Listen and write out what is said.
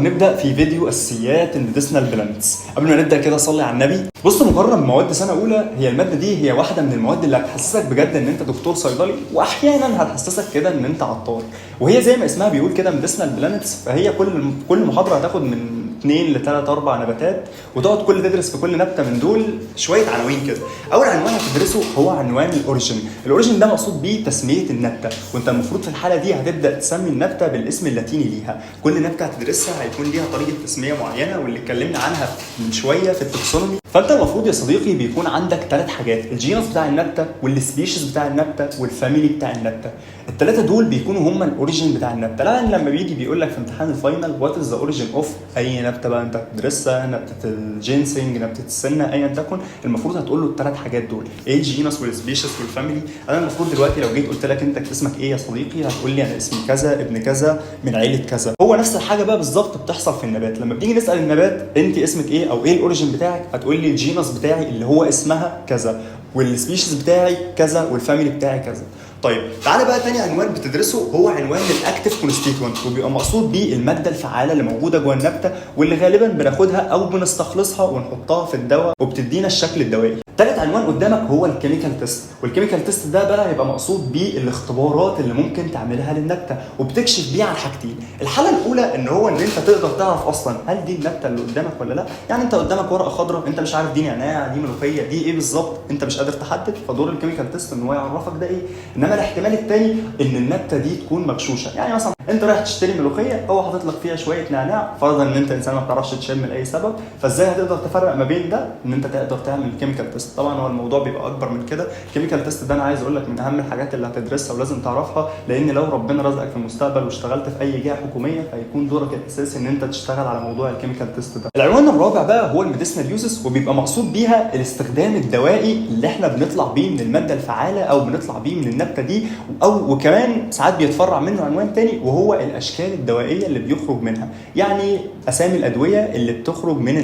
نبدا في فيديو اساسيات الميديسنال بلانتس. قبل ما نبدا كده صلي على النبي. بص، مقارنه بمواد سنه اولى، هي الماده دي هي واحده من المواد اللي هتحسسك بجد ان انت دكتور صيدلي، واحيانا هتحسسك كده ان انت عطار. وهي زي ما اسمها بيقول كده ميديسنال بلانتس، فهي كل محاضره هتاخد من 2 ل 3 4 نباتات، وتقعد تدرس في كل نبته من دول شويه عناوين كده. اول عنوان هتدرسه هو عنوان الاوريجين. الاوريجين ده مقصود بيه تسميه النبته، وانت المفروض في الحاله دي هتبدا تسمي النبته بالاسم اللاتيني ليها. كل نبته هتدرسها هيكون ليها طريقه تسميه معينه، واللي اتكلمنا عنها من شويه في التكسونومي. فانت المفروض يا صديقي بيكون عندك 3 حاجات: الجينس بتاع النبته، والسبيشيز بتاع النبته، والفاميلي بتاع النبته. الثلاثه دول بيكونوا هم الاوريجين بتاع النبته. لما بيجي بيقول لك في امتحان الفاينل وات از ذا اوريجين اوف اي نبته بقى انت بتدرسها، نبته الجينسينج، نبته السنه، ايا تكن، المفروض هتقول له الثلاث حاجات دول: ايه الجينس والسبيشيز والفاميلي. انا المفروض دلوقتي لو جيت قلت لك انت اسمك ايه يا صديقي، هتقول لي انا اسمي كذا، ابن كذا، من عيله كذا. هو نفس الحاجه بقى بالظبط بتحصل في النبات. لما بنيجي نسال النبات انت اسمك ايه او ايه الاوريجين بتاعك، هتقول لي الجينس بتاعي اللي هو اسمها كذا، والسبيشيز بتاعي كذا، والفاميلي بتاعي كذا. طيب تعالى بقى تاني عنوان بتدرسه هو عنوان الاكتيف كونستيتوينت، وبيبقى مقصود بيه الماده الفعاله اللي موجوده جوه النبته، واللي غالبا بناخدها او بنستخلصها ونحطها في الدواء وبتدينا الشكل الدوائي. ثالث عنوان قدامك هو الكيميكال تيست، والكيميكال تيست ده بقى هيبقى مقصود بيه الاختبارات اللي ممكن تعملها للنبته، وبتكشف بيه عن حاجتين. الحاله الاولى ان هو ان انت تقدر تعرف اصلا هل دي النبته اللي قدامك ولا لا. يعني انت قدامك ورقه خضراء، انت مش عارف دي نعناع، دي ملوخيه، دي ايه بالظبط، انت مش قادر تحدد، فدور الكيميكال تيست ان هو يعرفك ده ايه. انما الاحتمال الثاني ان النبته دي تكون مغشوشه. يعني مثلا انت رايح تشتري ملوخيه، هو حاطط لك فيها شويه نعناع، فرضا ان انت انسان ما بتعرفش تشم لاي سبب، فازاي هتقدر تفرق ما بين ده؟ ان انت تقدر تعمل كيميكال تيست. طبعا هو الموضوع بيبقى اكبر من كده. الكيميكال تيست ده انا عايز اقول لك من اهم الحاجات اللي هتدرسها ولازم تعرفها، لان لو ربنا رزقك في المستقبل واشتغلت في اي جهه حكوميه، فيكون دورك الاساسي ان انت تشتغل على موضوع الكيميكال تيست ده. العنوان الرابع بقى هو الميديسنال يوزز، وبيبقى مقصود بيها الاستخدام الدوائي اللي احنا بنطلع بيه من الماده الفعاله او بنطلع بيه من النبته دي، او وكمان ساعات بيتفرع منه عنوان تاني وهو الاشكال الدوائيه اللي بيخرج منها. يعني اسامي الادويه اللي بتخرج من